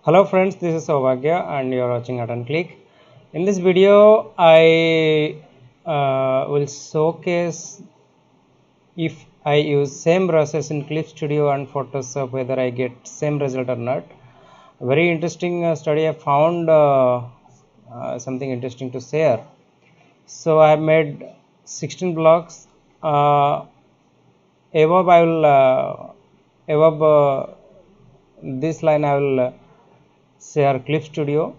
Hello friends, this is Sauvagya and you are watching Art and Click. In this video, I will showcase if I use same brushes in Clip Studio and Photoshop, whether I get same result or not. A very interesting study I found something interesting to share. So I have made 16 blocks. Above I will above this line I will share Clip Studio.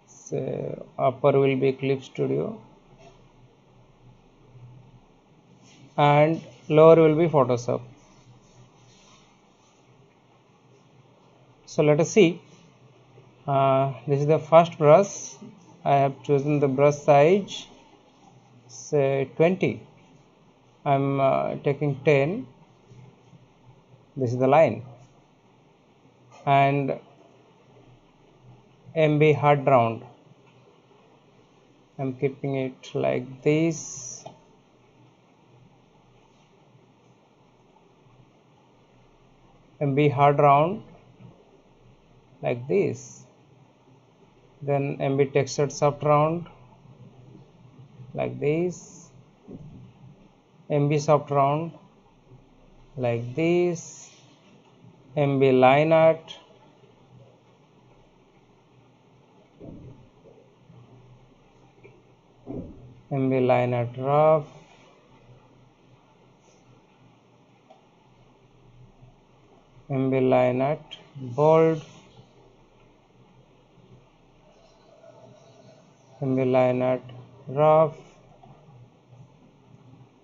So upper will be Clip Studio and lower will be Photoshop. So let us see. This is the first brush. I have chosen the brush size say 20. I'm taking 10. This is the line and MB hard round. I'm keeping it like this. MB hard round like this. Then MB textured soft round like this. MB soft round like this. MB line art MB line art rough, MB line art bold, MB line art rough,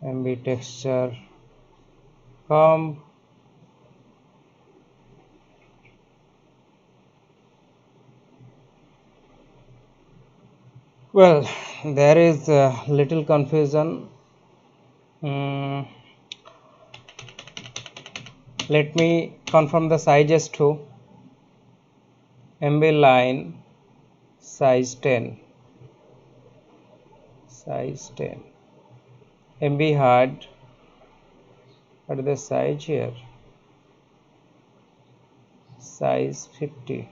MB texture comb, well, there is a little confusion. Let me confirm the sizes too. MB line size 10, size 10. MB hard, what is the size here? Size 50.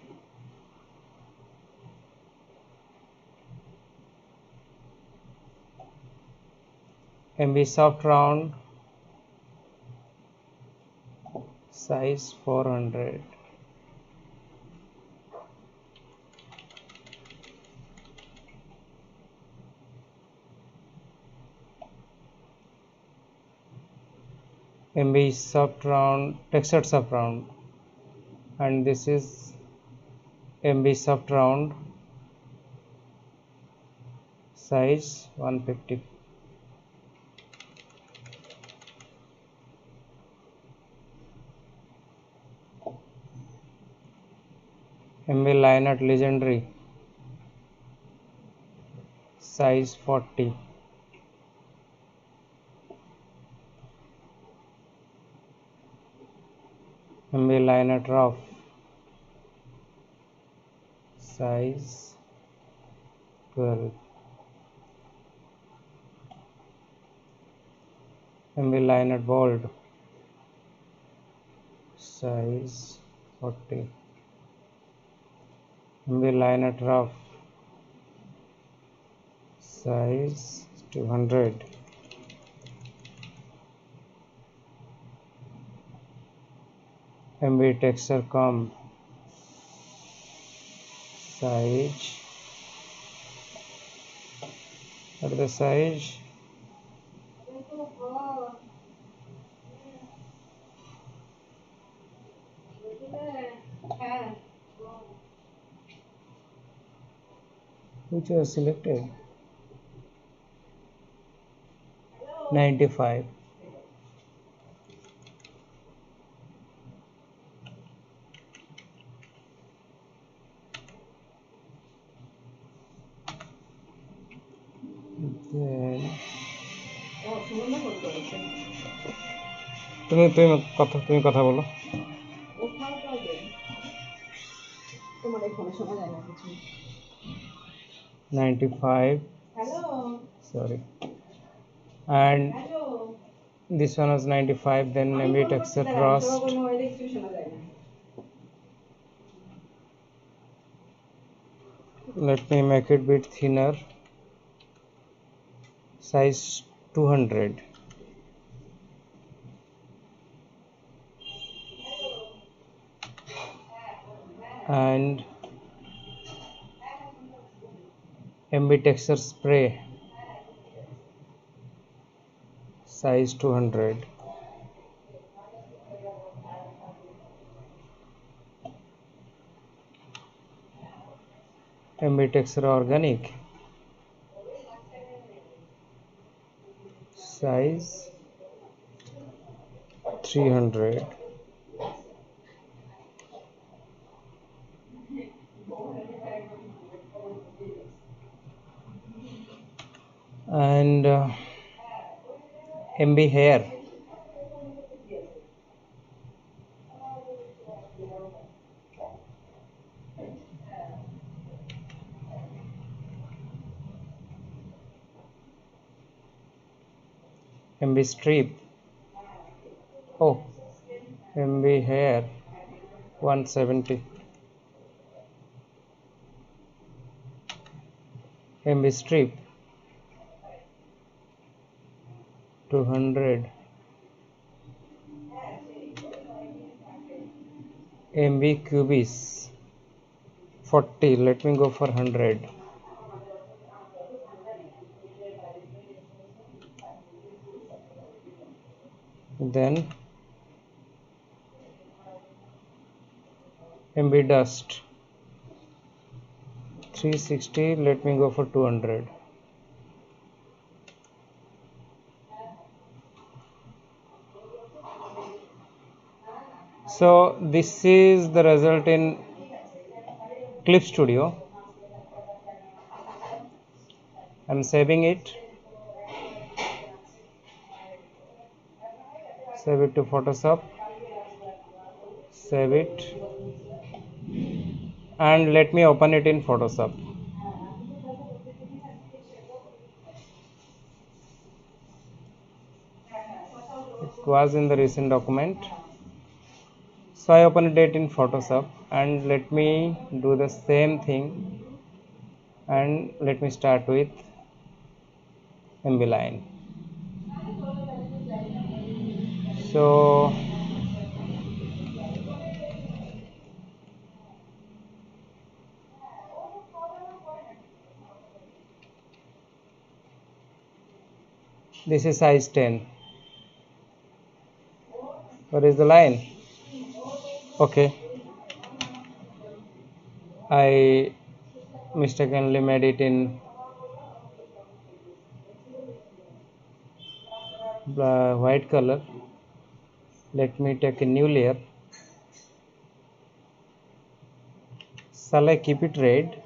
MB soft round, size 400. MB soft round, textured soft round, and this is MB soft round, size 150. MB line art legendary, size 40. MB line art rough, size 12. MB line art bold, size 40. MB line art rough, size 200. MB texture comb, size, what is the size? Which was selected? 95. Then তুমি কথা বলো। 95. Sorry. And this one was 95. Then MB texture rust. Let me make it bit thinner. Size 200. And MB texture spray, size 200. MB texture organic, size 300. And MB hair, MB strip. Oh, MB hair 170. MB strip 200. MB cubis 40. Let me go for 100. Then MB dust 360. Let me go for 200. So this is the result in Clip Studio. I'm saving it. Save it to Photoshop. Save it. And let me open it in Photoshop. It was in the recent document. So I opened it in Photoshop, and let me do the same thing, and let me start with MB line. So this is size 10. Where is the line? Okay, I mistakenly made it in white color. Let me take a new layer. Shall I keep it red?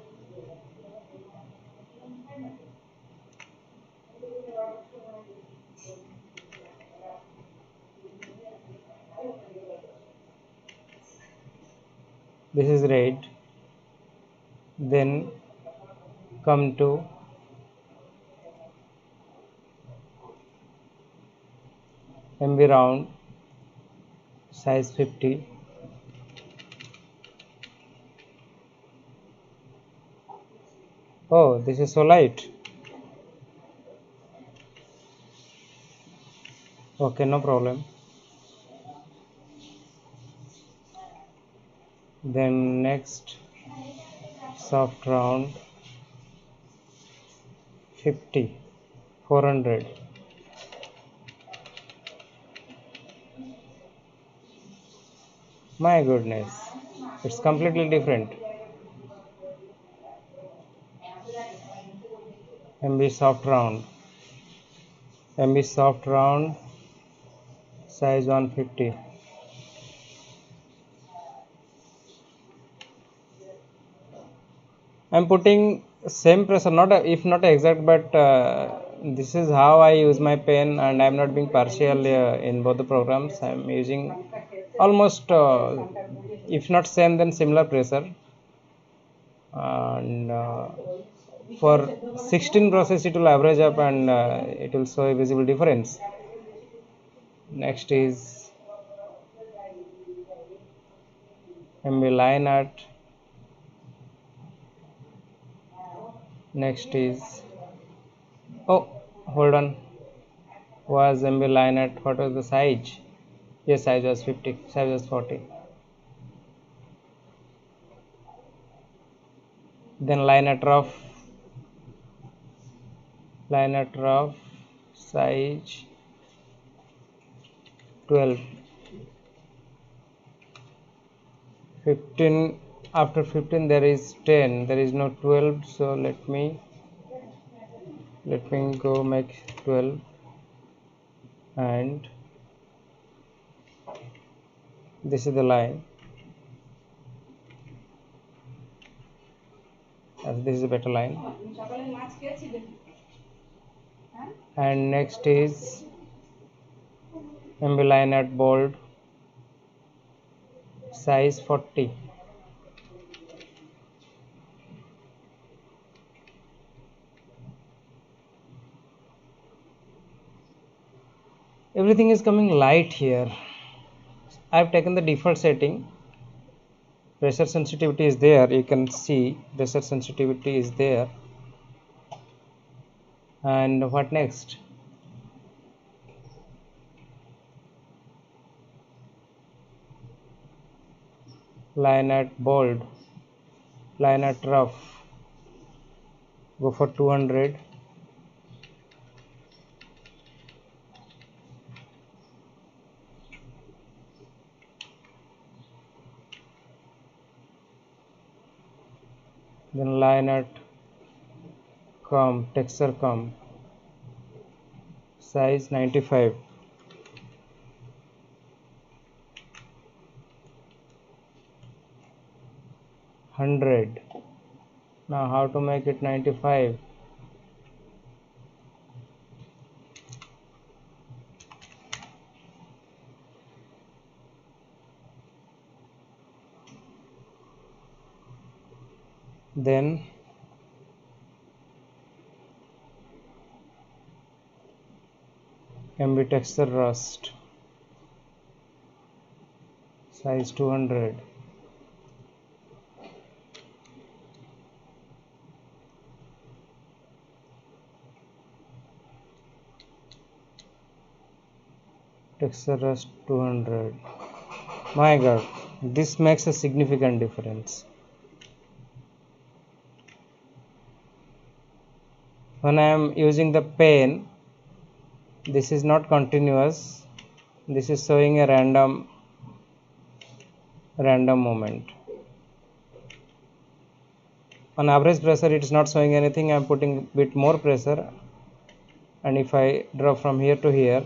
This is red. Then come to MB round, size 50. Oh, this is so light. Okay, no problem. Then next soft round 50, 400. My goodness, it's completely different. MB soft round, MB soft round, size 150. I'm putting same pressure, not if not exact, but this is how I use my pen, and I'm not being partial in both the programs. I'm using almost, if not same, then similar pressure. And for 16 process, it will average up, and it will show a visible difference. Next is MB line art. Next is, oh, hold on, was MB line at, what was the size? Yes, size was 50, size was 40. Then line at rough size 12. 15, after 15 there is 10, there is no 12, so let me go make 12, and this is the line, as this is a better line. And next is MB line at bold size 40. Everything is coming light here. I have taken the default setting. Pressure sensitivity is there, you can see pressure sensitivity is there. And what next? Line at bold, line at rough, go for 200. Then line at texture comb, size 95. 100. Now how to make it 95? Then MB texture rust, size 200. Texture rust 200. My god, this makes a significant difference. When I am using the pen, this is not continuous, this is showing a random movement. On average pressure it is not showing anything, I am putting a bit more pressure, and if I drop from here to here,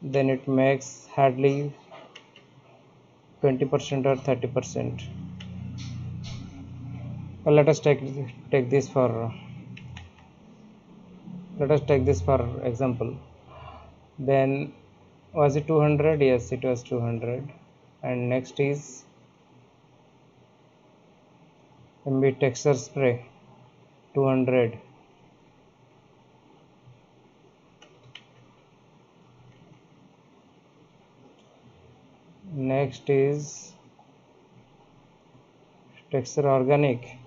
then it makes hardly 20% or 30%. Well, let us take this for example. Then was it 200? Yes, it was 200. And next is MB texture spray 200. Next is texture organic.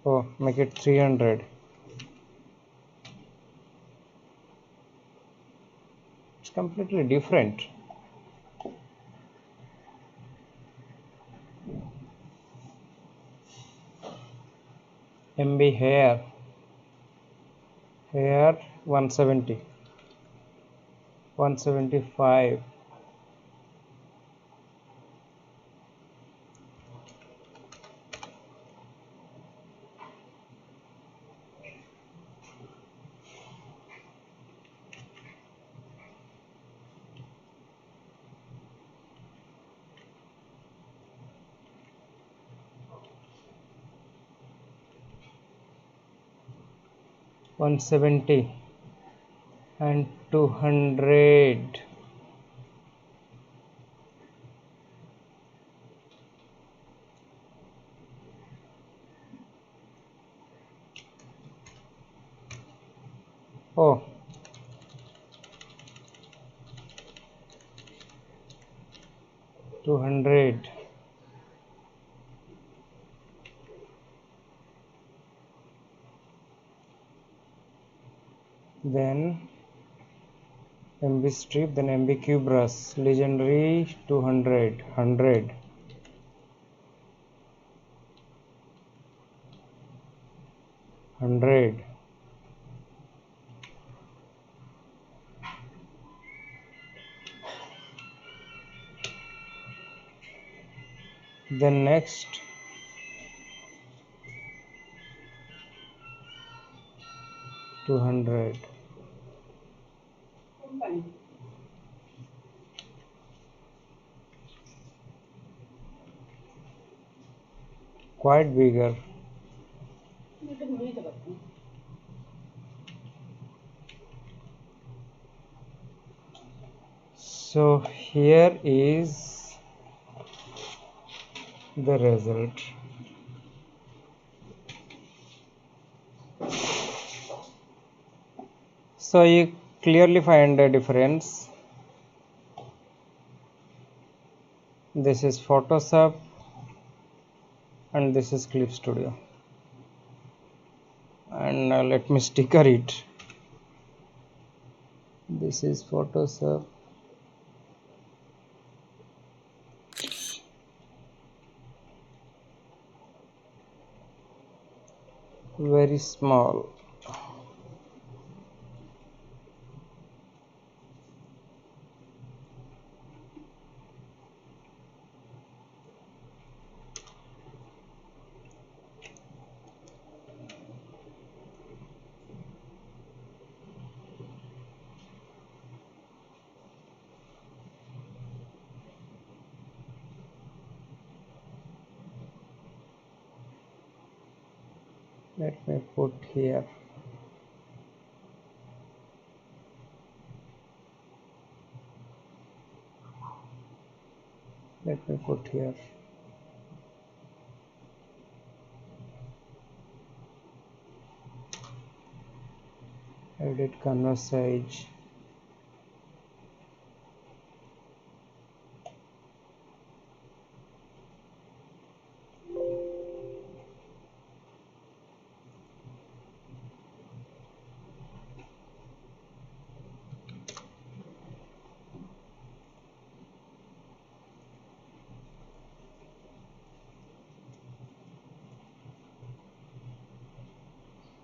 Oh, make it 300. It's completely different. MB hair 170, 175. One 70 and 200. Oh, 200. then MB strip, then MB cube brush, legendary 200, 100, 100, then next 200, quite bigger. So here is the result. So you clearly find a difference. This is Photoshop and this is Clip Studio. And let me sticker it. This is Photoshop. Very small. Let me put here. Let me put here. Edit canvas size.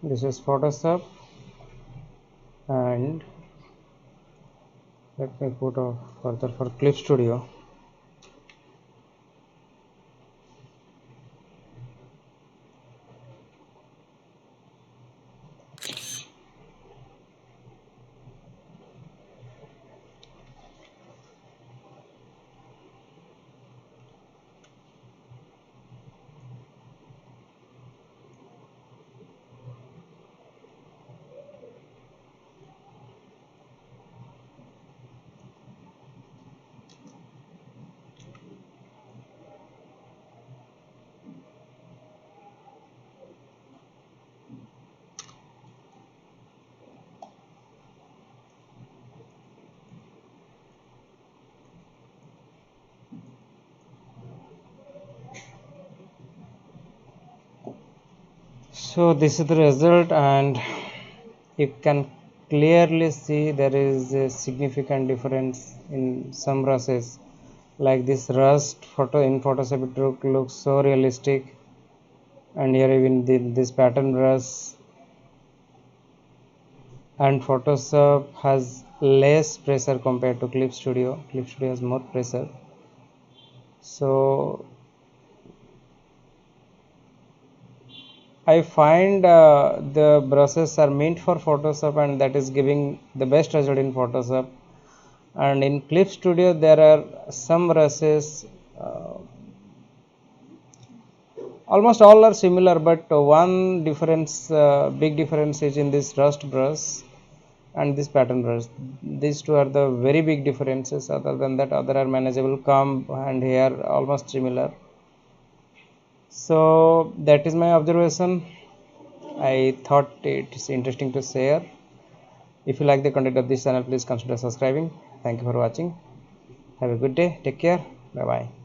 This is Photoshop, and let me put further for Clip Studio. So this is the result, and you can clearly see there is a significant difference in some brushes. Like this rust photo in Photoshop, it looks so realistic, and here even this pattern brush, and Photoshop has less pressure compared to Clip Studio. Clip Studio has more pressure. So I find the brushes are meant for Photoshop, and that is giving the best result in Photoshop. And in Clip Studio there are some brushes, almost all are similar, but one difference, big difference is in this rust brush and this pattern brush. These two are the very big differences. Other than that, other are manageable, calm, and here almost similar. So that is my observation. I thought it is interesting to share. If you like the content of this channel, please consider subscribing. Thank you for watching. Have a good day. Take care. Bye bye.